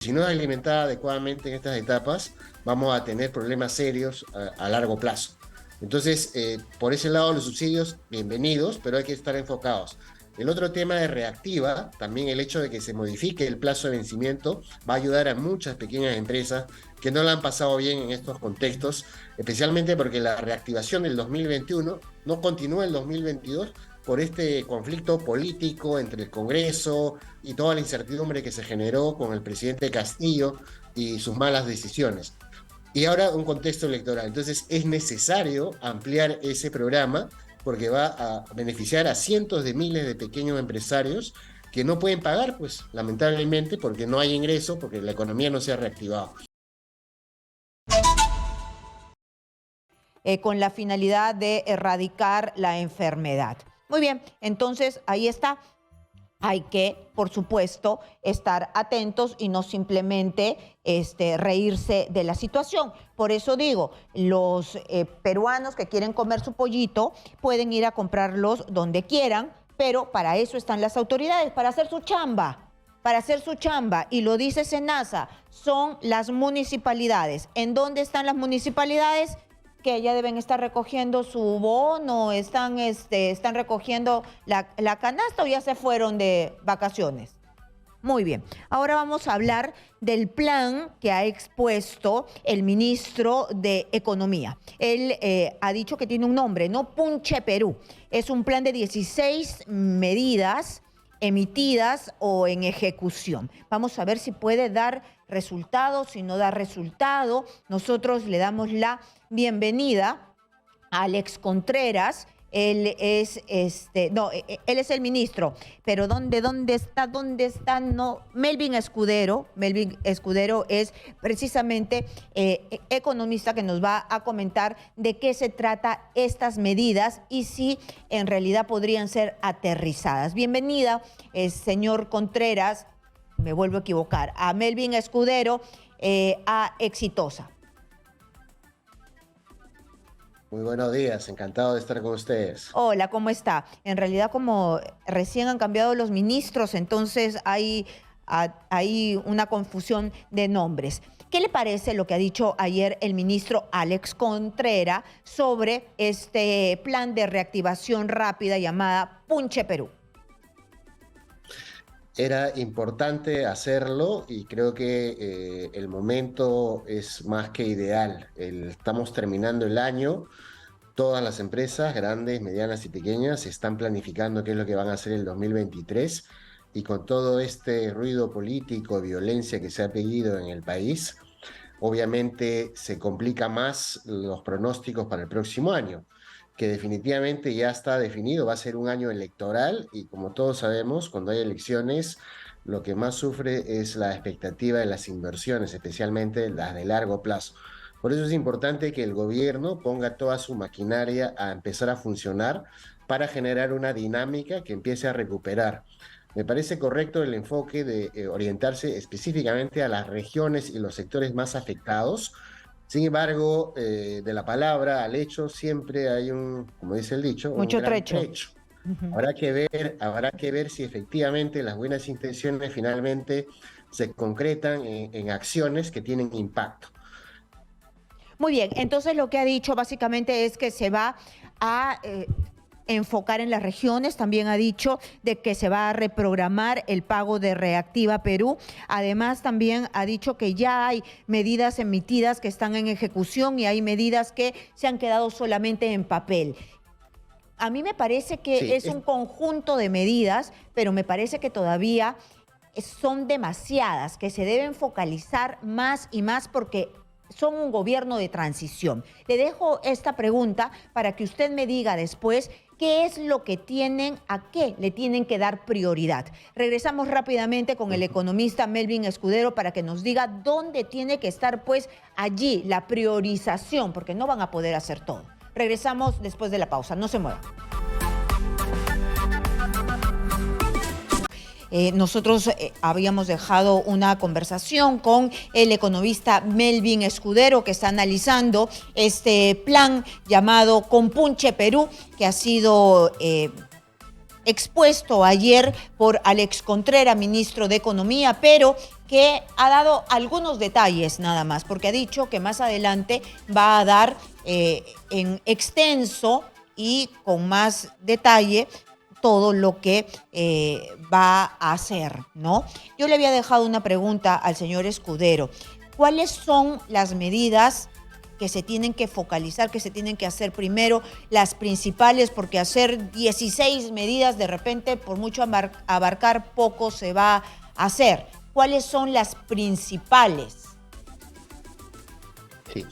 si no es alimentada adecuadamente en estas etapas, vamos a tener problemas serios a largo plazo. Entonces, por ese lado, los subsidios, bienvenidos, pero hay que estar enfocados. El otro tema de reactiva, también el hecho de que se modifique el plazo de vencimiento, va a ayudar a muchas pequeñas empresas que no la han pasado bien en estos contextos, especialmente porque la reactivación del 2021 no continúa el 2022 por este conflicto político entre el Congreso y toda la incertidumbre que se generó con el presidente Castillo y sus malas decisiones. Y ahora un contexto electoral. Entonces es necesario ampliar ese programa porque va a beneficiar a cientos de miles de pequeños empresarios que no pueden pagar, pues lamentablemente, porque no hay ingreso, porque la economía no se ha reactivado. Con la finalidad de erradicar la enfermedad. Muy bien, entonces ahí está. Hay que, por supuesto, estar atentos y no simplemente reírse de la situación. Por eso digo, los peruanos que quieren comer su pollito pueden ir a comprarlos donde quieran, pero para eso están las autoridades, para hacer su chamba. Para hacer su chamba, y lo dice SENASA, son las municipalidades. ¿En dónde están las municipalidades? Que ya deben estar recogiendo su bono, están recogiendo la canasta o ya se fueron de vacaciones. Muy bien, ahora vamos a hablar del plan que ha expuesto el ministro de Economía. Él ha dicho que tiene un nombre, no Punche Perú. Es un plan de 16 medidas emitidas o en ejecución. Vamos a ver si puede dar resultado, si no da resultado. Nosotros le damos la bienvenida a Alex Contreras. Él es él es el ministro, pero ¿dónde está? No, Melvin Escudero. Melvin Escudero es precisamente economista que nos va a comentar de qué se trata estas medidas y si en realidad podrían ser aterrizadas. Bienvenida, señor Contreras, me vuelvo a equivocar, a Melvin Escudero, a Exitosa. Muy buenos días, encantado de estar con ustedes. Hola, ¿cómo está? En realidad, como recién han cambiado los ministros, entonces hay una confusión de nombres. ¿Qué le parece lo que ha dicho ayer el ministro Alex Contreras sobre este plan de reactivación rápida llamada Punche Perú? Era importante hacerlo y creo que el momento es más que ideal. Estamos terminando el año, todas las empresas, grandes, medianas y pequeñas, están planificando qué es lo que van a hacer el 2023 y con todo este ruido político, violencia que se ha pedido en el país, obviamente se complica más los pronósticos para el próximo año, que definitivamente ya está definido, va a ser un año electoral y como todos sabemos, cuando hay elecciones, lo que más sufre es la expectativa de las inversiones, especialmente las de largo plazo. Por eso es importante que el gobierno ponga toda su maquinaria a empezar a funcionar para generar una dinámica que empiece a recuperar. Me parece correcto el enfoque de orientarse específicamente a las regiones y los sectores más afectados. Sin embargo, de la palabra al hecho siempre hay como dice el dicho, Mucho un gran trecho. trecho. Habrá que ver si efectivamente las buenas intenciones finalmente se concretan en acciones que tienen impacto. Muy bien, entonces lo que ha dicho básicamente es que se va a enfocar en las regiones, también ha dicho de que se va a reprogramar el pago de Reactiva Perú. Además, también ha dicho que ya hay medidas emitidas que están en ejecución y hay medidas que se han quedado solamente en papel. A mí me parece que Sí, es un conjunto de medidas, pero me parece que todavía son demasiadas, que se deben focalizar más y más porque son un gobierno de transición. Le dejo esta pregunta para que usted me diga después qué es lo que a qué le tienen que dar prioridad. Regresamos rápidamente con el economista Melvin Escudero para que nos diga dónde tiene que estar pues allí la priorización, porque no van a poder hacer todo. Regresamos después de la pausa, no se muevan. Nosotros habíamos dejado una conversación con el economista Melvin Escudero, que está analizando este plan llamado Compunche Perú, que ha sido expuesto ayer por Alex Contreras, ministro de Economía, pero que ha dado algunos detalles nada más, porque ha dicho que más adelante va a dar en extenso y con más detalle todo lo que va a hacer, ¿no? Yo le había dejado una pregunta al señor Escudero. ¿Cuáles son las medidas que se tienen que focalizar, que se tienen que hacer primero, las principales? Porque hacer 16 medidas de repente, por mucho abarcar, poco se va a hacer. ¿Cuáles son las principales? Sí.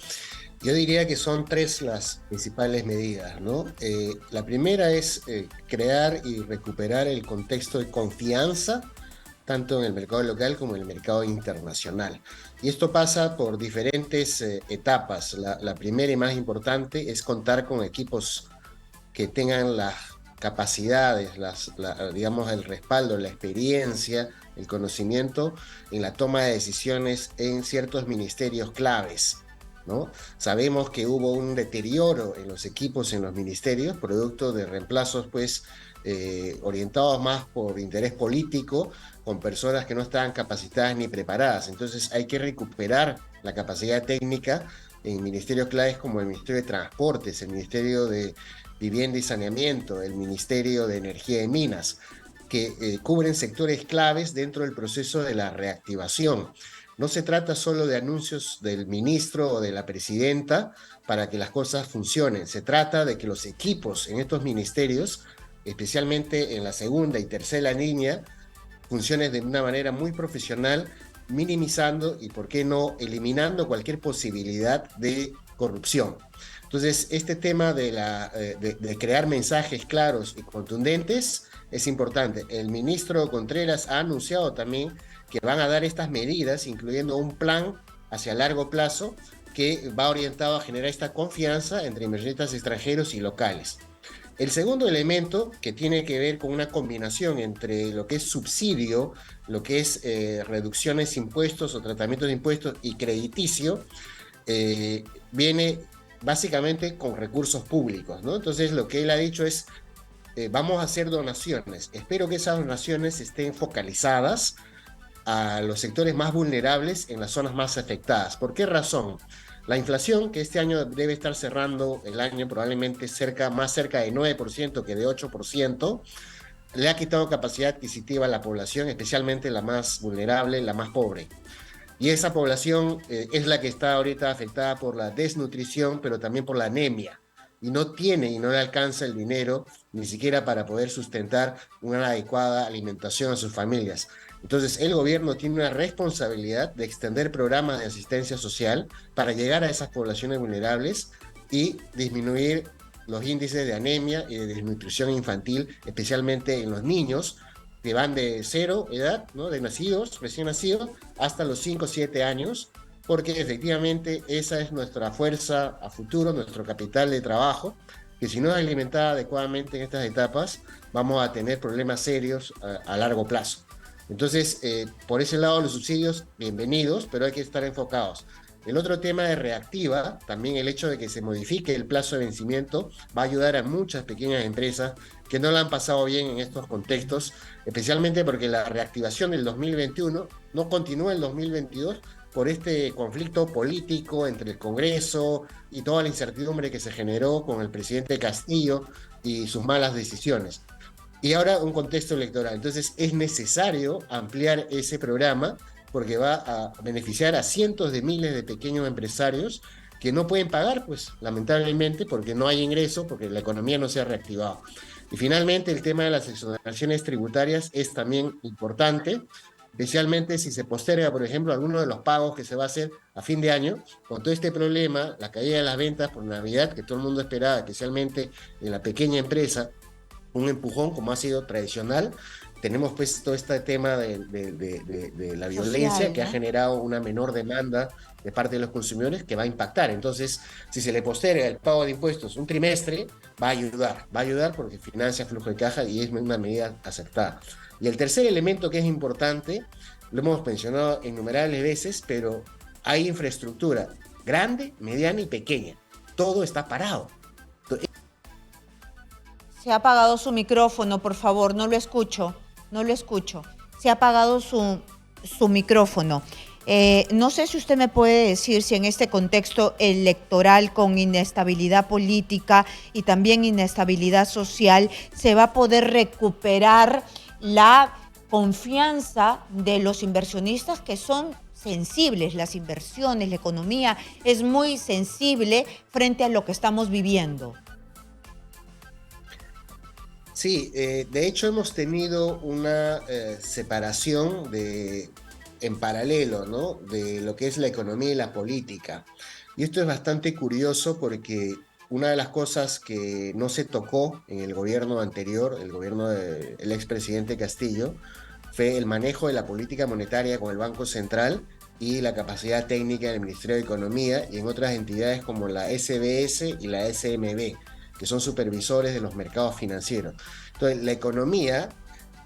Yo diría que son tres las principales medidas, ¿no? La primera es crear y recuperar el contexto de confianza, tanto en el mercado local como en el mercado internacional. Y esto pasa por diferentes etapas. La primera y más importante es contar con equipos que tengan las capacidades, digamos, el respaldo, la experiencia, el conocimiento en la toma de decisiones en ciertos ministerios claves, ¿no? Sabemos que hubo un deterioro en los equipos en los ministerios, producto de reemplazos, pues, orientados más por interés político, con personas que no estaban capacitadas ni preparadas. Entonces hay que recuperar la capacidad técnica en ministerios claves como el Ministerio de Transportes, el Ministerio de Vivienda y Saneamiento, el Ministerio de Energía y Minas, que cubren sectores claves dentro del proceso de la reactivación. No se trata solo de anuncios del ministro o de la presidenta para que las cosas funcionen. Se trata de que los equipos en estos ministerios, especialmente en la segunda y tercera línea, funcionen de una manera muy profesional, minimizando y, por qué no, eliminando cualquier posibilidad de corrupción. Entonces, este tema de crear mensajes claros y contundentes es importante. El ministro Contreras ha anunciado también que van a dar estas medidas, incluyendo un plan hacia largo plazo que va orientado a generar esta confianza entre inversionistas extranjeros y locales. El segundo elemento, que tiene que ver con una combinación entre lo que es subsidio, lo que es reducciones de impuestos o tratamientos de impuestos y crediticio, viene básicamente con recursos públicos, ¿no? Entonces lo que él ha dicho es, vamos a hacer donaciones. Espero que esas donaciones estén focalizadas a los sectores más vulnerables en las zonas más afectadas. ¿Por qué razón? La inflación, que este año debe estar cerrando el año probablemente más cerca de 9% que de 8%, le ha quitado capacidad adquisitiva a la población, especialmente la más vulnerable, la más pobre. Y esa población es la que está ahorita afectada por la desnutrición, pero también por la anemia. Y no tiene y no le alcanza el dinero ni siquiera para poder sustentar una adecuada alimentación a sus familias. Entonces, el gobierno tiene una responsabilidad de extender programas de asistencia social para llegar a esas poblaciones vulnerables y disminuir los índices de anemia y de desnutrición infantil, especialmente en los niños, que van de 0 edad, ¿no?, de nacidos, recién nacidos, hasta los 5 o 7 años, porque efectivamente esa es nuestra fuerza a futuro, nuestro capital de trabajo, que si no es alimentada adecuadamente en estas etapas, vamos a tener problemas serios a largo plazo. Entonces, por ese lado, los subsidios, bienvenidos, pero hay que estar enfocados. El otro tema de reactiva, también el hecho de que se modifique el plazo de vencimiento, va a ayudar a muchas pequeñas empresas que no la han pasado bien en estos contextos, especialmente porque la reactivación del 2021 no continúa el 2022 por este conflicto político entre el Congreso y toda la incertidumbre que se generó con el presidente Castillo y sus malas decisiones. Y ahora un contexto electoral. Entonces es necesario ampliar ese programa porque va a beneficiar a cientos de miles de pequeños empresarios que no pueden pagar, pues lamentablemente, porque no hay ingreso, porque la economía no se ha reactivado. Y finalmente el tema de las exoneraciones tributarias es también importante, especialmente si se posterga, por ejemplo, alguno de los pagos que se va a hacer a fin de año, con todo este problema, la caída de las ventas por Navidad, que todo el mundo esperaba, especialmente en la pequeña empresa, un empujón como ha sido tradicional. Tenemos pues todo este tema de la violencia social, ¿no?, que ha generado una menor demanda de parte de los consumidores que va a impactar. Entonces, si se le posterga el pago de impuestos un trimestre, va a ayudar porque financia flujo de caja y es una medida acertada. Y el tercer elemento que es importante, lo hemos mencionado innumerables veces, pero hay infraestructura grande, mediana y pequeña. Todo está parado. Se ha apagado su micrófono, por favor, no lo escucho, no lo escucho. Se ha apagado su su micrófono. No sé si usted me puede decir si en este contexto electoral con inestabilidad política y también inestabilidad social se va a poder recuperar la confianza de los inversionistas que son sensibles, las inversiones, la economía es muy sensible frente a lo que estamos viviendo. Sí, de hecho hemos tenido una separación en paralelo, ¿no? De lo que es la economía y la política. Y esto es bastante curioso porque una de las cosas que no se tocó en el gobierno anterior, el gobierno del expresidente Castillo, fue el manejo de la política monetaria con el Banco Central y la capacidad técnica del Ministerio de Economía y en otras entidades como la SBS y la SMB, que son supervisores de los mercados financieros. Entonces, la economía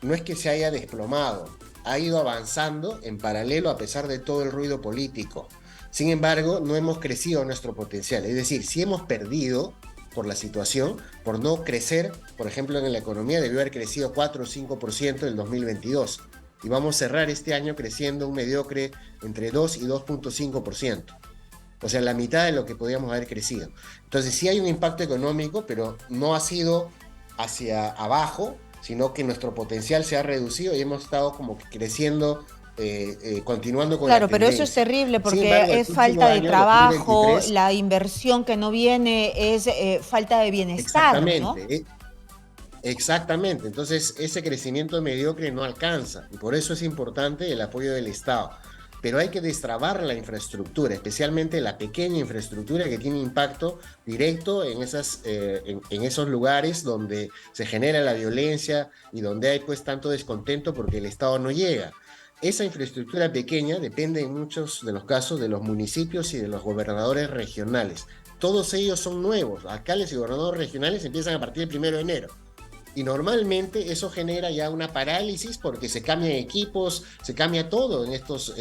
no es que se haya desplomado, ha ido avanzando en paralelo a pesar de todo el ruido político. Sin embargo, no hemos crecido nuestro potencial. Es decir, si hemos perdido por la situación, por no crecer, por ejemplo, en la economía debió haber crecido 4 o 5% en el 2022. Y vamos a cerrar este año creciendo un mediocre entre 2 y 2.5%. O sea, la mitad de lo que podíamos haber crecido. Entonces sí hay un impacto económico, pero no ha sido hacia abajo, sino que nuestro potencial se ha reducido y hemos estado como que creciendo, continuando con la Claro, pero eso es tendencia. terrible Sin embargo, porque el es último falta de año, trabajo, 2023, la inversión que no viene es falta de bienestar, ¿no? exactamente, exactamente. Entonces, ese crecimiento mediocre no alcanza y por eso es importante el apoyo del Estado. Pero hay que destrabar la infraestructura, especialmente la pequeña infraestructura que tiene impacto directo en esos lugares donde se genera la violencia y donde hay pues tanto descontento porque el Estado no llega. Esa infraestructura pequeña depende en muchos de los casos de los municipios y de los gobernadores regionales. Todos ellos son nuevos. Alcaldes y gobernadores regionales empiezan a partir del 1 de enero. Y normalmente eso genera ya una parálisis porque se cambian equipos, se cambia todo en estos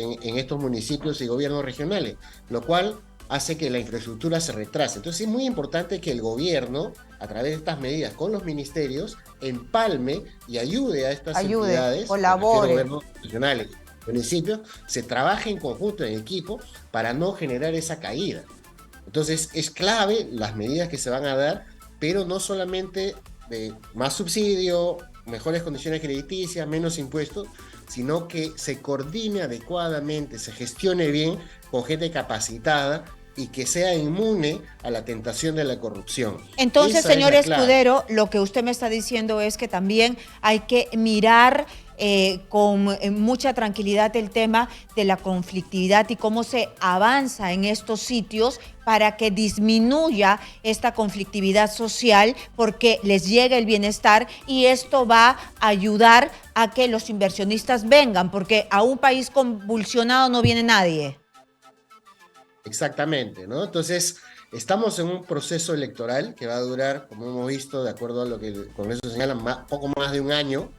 municipios y gobiernos regionales, lo cual hace que la infraestructura se retrase. Entonces es muy importante que el gobierno, a través de estas medidas con los ministerios, empalme y ayude a estas Ayude, entidades, me refiero a colabore. gobiernos regionales, municipios, se trabaje en conjunto, en equipo, para no generar esa caída. Entonces es clave las medidas que se van a dar, pero no solamente de más subsidio, mejores condiciones crediticias, menos impuestos, sino que se coordine adecuadamente, se gestione bien con gente capacitada y que sea inmune a la tentación de la corrupción. Entonces, Esa es señor la clave. Escudero, lo que usted me está diciendo es que también hay que mirar con mucha tranquilidad el tema de la conflictividad y cómo se avanza en estos sitios para que disminuya esta conflictividad social, porque les llegue el bienestar y esto va a ayudar a que los inversionistas vengan, porque a un país convulsionado no viene nadie. Exactamente, ¿no? Entonces, estamos en un proceso electoral que va a durar, como hemos visto, de acuerdo a lo que el Congreso señala, poco más de un año,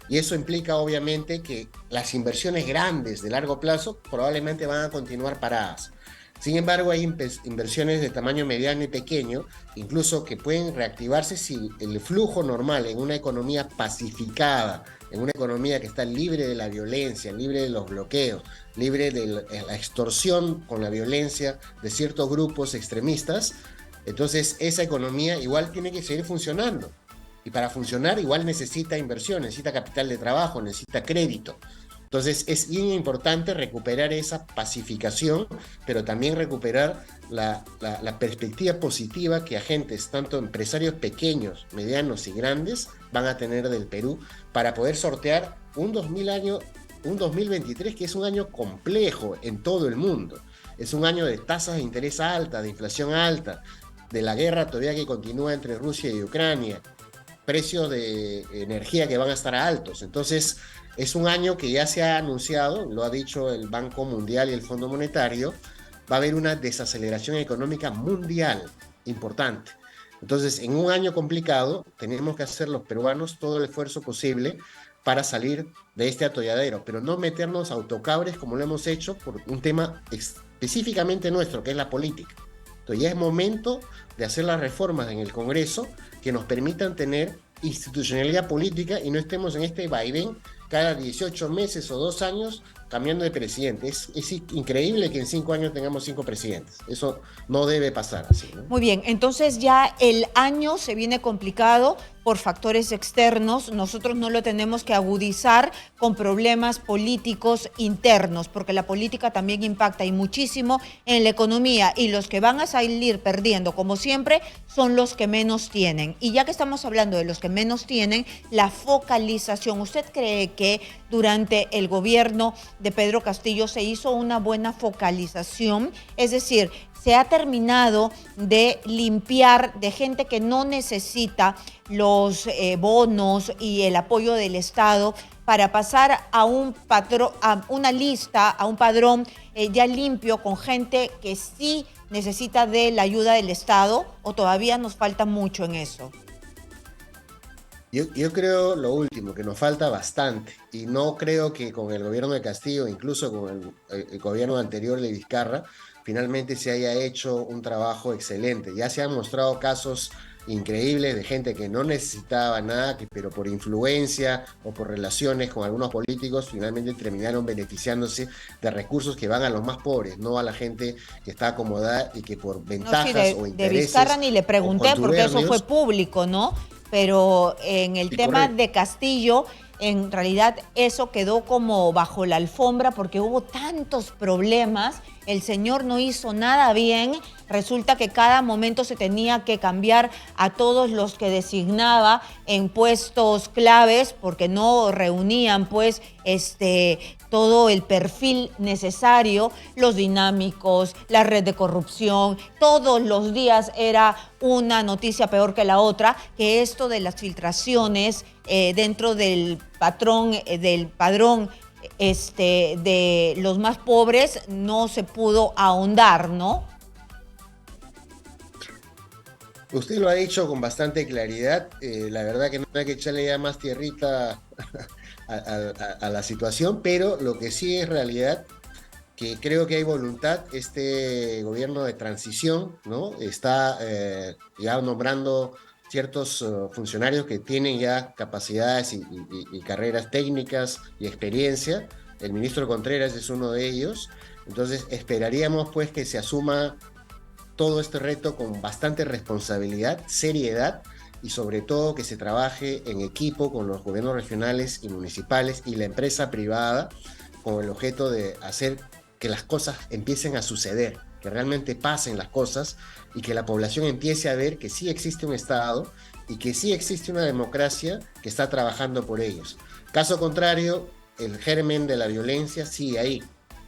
y eso implica obviamente que las inversiones grandes de largo plazo probablemente van a continuar paradas. Sin embargo, hay inversiones de tamaño mediano y pequeño, incluso que pueden reactivarse si el flujo normal en una economía pacificada, en una economía que está libre de la violencia, libre de los bloqueos, libre de la extorsión con la violencia de ciertos grupos extremistas, entonces esa economía igual tiene que seguir funcionando. Y para funcionar igual necesita inversión, necesita capital de trabajo, necesita crédito. Entonces es bien importante recuperar esa pacificación, pero también recuperar la perspectiva positiva que agentes, tanto empresarios pequeños, medianos y grandes, van a tener del Perú para poder sortear un 2023 que es un año complejo en todo el mundo. Es un año de tasas de interés altas, de inflación alta, de la guerra todavía que continúa entre Rusia y Ucrania, precios de energía que van a estar altos. Entonces, es un año que ya se ha anunciado, lo ha dicho el Banco Mundial y el Fondo Monetario, va a haber una desaceleración económica mundial importante. Entonces, en un año complicado, tenemos que hacer los peruanos todo el esfuerzo posible para salir de este atolladero, pero no meternos autocabres como lo hemos hecho por un tema específicamente nuestro, que es la política. Entonces ya es momento de hacer las reformas en el Congreso que nos permitan tener institucionalidad política y no estemos en este vaivén cada 18 meses o 2 años cambiando de presidente. Es increíble que en 5 años tengamos 5 presidentes. Eso no debe pasar así, ¿no? Muy bien, entonces ya el año se viene complicado por factores externos. Nosotros no lo tenemos que agudizar con problemas políticos internos, porque la política también impacta y muchísimo en la economía, y los que van a salir perdiendo, como siempre, son los que menos tienen. Y ya que estamos hablando de los que menos tienen, la focalización. ¿Usted cree que durante el gobierno de Pedro Castillo se hizo una buena focalización? Es decir, se ha terminado de limpiar de gente que no necesita los bonos y el apoyo del Estado para pasar a a una lista, a un padrón ya limpio con gente que sí necesita de la ayuda del Estado, o todavía nos falta mucho en eso? Yo creo lo último, que nos falta bastante, y no creo que con el gobierno de Castillo, incluso con el gobierno anterior de Vizcarra, finalmente se haya hecho un trabajo excelente. Ya se han mostrado casos increíbles de gente que no necesitaba nada, pero por influencia o por relaciones con algunos políticos finalmente terminaron beneficiándose de recursos que van a los más pobres, no a la gente que está acomodada y que por No, sí, ventajas o de Vizcarra intereses ni le o pregunté porque eso fue contubernios. público, ¿no? Pero en el Sí, tema correcto. de Castillo, en realidad eso quedó como bajo la alfombra porque hubo tantos problemas. El señor no hizo nada bien. Resulta que cada momento se tenía que cambiar a todos los que designaba en puestos claves porque no reunían pues todo el perfil necesario, los dinámicos, la red de corrupción. Todos los días era una noticia peor que la otra, que esto de las filtraciones dentro del padrón de los más pobres no se pudo ahondar, ¿no? Usted lo ha dicho con bastante claridad. La verdad que no hay que echarle ya más tierrita a la situación, pero lo que sí es realidad, que creo que hay voluntad. Este gobierno de transición, ¿no? Está ya nombrando ciertos funcionarios que tienen ya capacidades y carreras técnicas y experiencia. El ministro Contreras es uno de ellos. Entonces esperaríamos pues que se asuma todo este reto con bastante responsabilidad, seriedad, y sobre todo que se trabaje en equipo con los gobiernos regionales y municipales y la empresa privada, con el objeto de hacer que las cosas empiecen a suceder, que realmente pasen las cosas y que la población empiece a ver que sí existe un Estado y que sí existe una democracia que está trabajando por ellos. Caso contrario, el germen de la violencia sigue ahí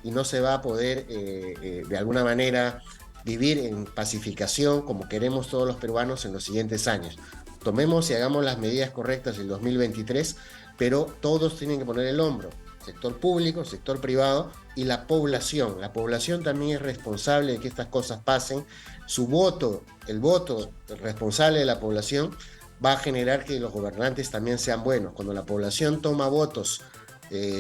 y no se va a poder de alguna manera vivir en pacificación como queremos todos los peruanos en los siguientes años. Tomemos y hagamos las medidas correctas en 2023, pero todos tienen que poner el hombro, sector público, sector privado y la población. La población también es responsable de que estas cosas pasen. Su voto, el voto responsable de la población, va a generar que los gobernantes también sean buenos. Cuando la población toma votos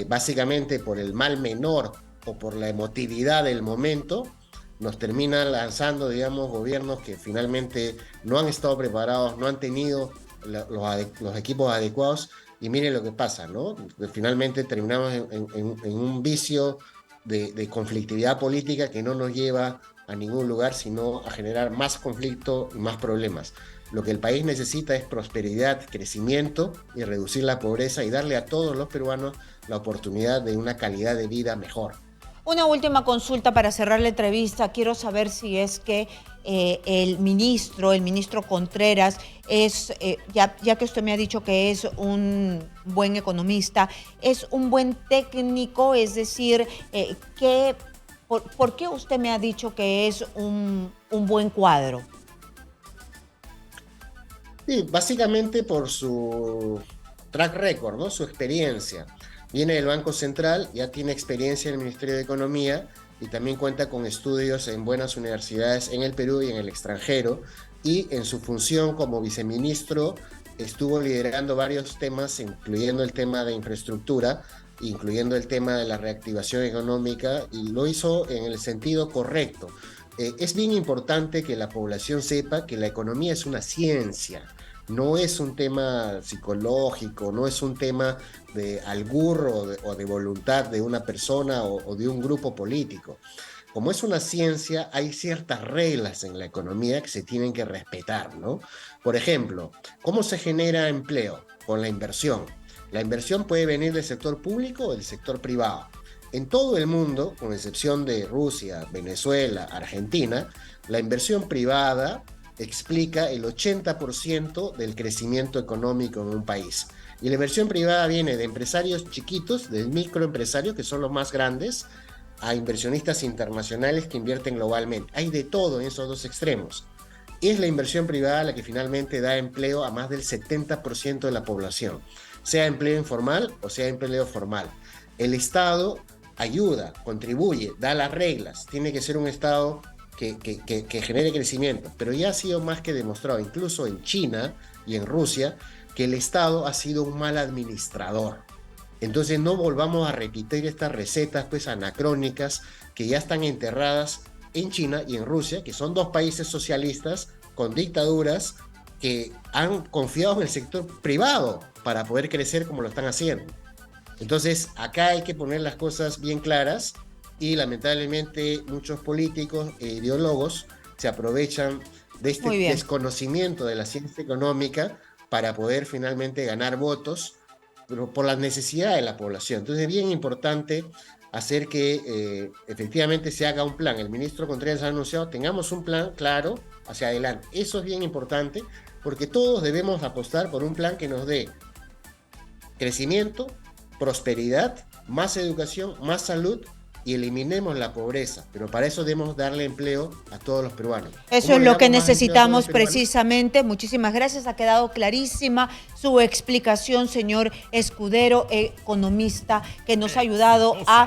básicamente por el mal menor o por la emotividad del momento, nos termina lanzando, digamos, gobiernos que finalmente no han estado preparados, no han tenido los equipos adecuados, y miren lo que pasa, ¿no? Finalmente terminamos en un vicio de conflictividad política que no nos lleva a ningún lugar, sino a generar más conflicto y más problemas. Lo que el país necesita es prosperidad, crecimiento y reducir la pobreza y darle a todos los peruanos la oportunidad de una calidad de vida mejor. Una última consulta para cerrar la entrevista. Quiero saber si es que el ministro Contreras, ya que usted me ha dicho que es un buen economista, es un buen técnico, es decir, ¿por qué usted me ha dicho que es un buen cuadro? Sí, básicamente por su track record, ¿no? Su experiencia. Viene del Banco Central, ya tiene experiencia en el Ministerio de Economía y también cuenta con estudios en buenas universidades en el Perú y en el extranjero. Y en su función como viceministro estuvo liderando varios temas, incluyendo el tema de infraestructura, incluyendo el tema de la reactivación económica, y lo hizo en el sentido correcto. Es bien importante que la población sepa que la economía es una ciencia. no es un tema psicológico, no es un tema de albur o de voluntad de una persona o de un grupo político. Como es una ciencia, hay ciertas reglas en la economía que se tienen que respetar, ¿no? Por ejemplo, ¿cómo se genera empleo? Con la inversión. La inversión puede venir del sector público o del sector privado. En todo el mundo, con excepción de Rusia, Venezuela, Argentina, la inversión privada explica el 80% del crecimiento económico en un país. Y la inversión privada viene de empresarios chiquitos, de microempresarios, que son los más grandes, a inversionistas internacionales que invierten globalmente. Hay de todo en esos dos extremos. Es la inversión privada la que finalmente da empleo a más del 70% de la población, sea empleo informal o sea empleo formal. El Estado ayuda, contribuye, da las reglas, tiene que ser un Estado que genere crecimiento, pero ya ha sido más que demostrado, incluso en China y en Rusia, que el Estado ha sido un mal administrador. Entonces no volvamos a repetir estas recetas pues anacrónicas que ya están enterradas en China y en Rusia, que son dos países socialistas con dictaduras que han confiado en el sector privado para poder crecer como lo están haciendo. Entonces acá hay que poner las cosas bien claras y lamentablemente muchos políticos e ideólogos se aprovechan de este Muy bien. desconocimiento de la ciencia económica para poder finalmente ganar votos, pero por las necesidades de la población. Entonces es bien importante hacer que efectivamente se haga un plan. El ministro Contreras ha anunciado, tengamos un plan claro hacia adelante. Eso es bien importante porque todos debemos apostar por un plan que nos dé crecimiento, prosperidad, más educación, más salud y eliminemos la pobreza. Pero para eso debemos darle empleo a todos los peruanos. Eso ¿Cómo es le lo que damos más empleo a todos los necesitamos peruanos? precisamente. Muchísimas gracias. Ha quedado clarísima su explicación, señor Escudero, economista, que nos ha ayudado a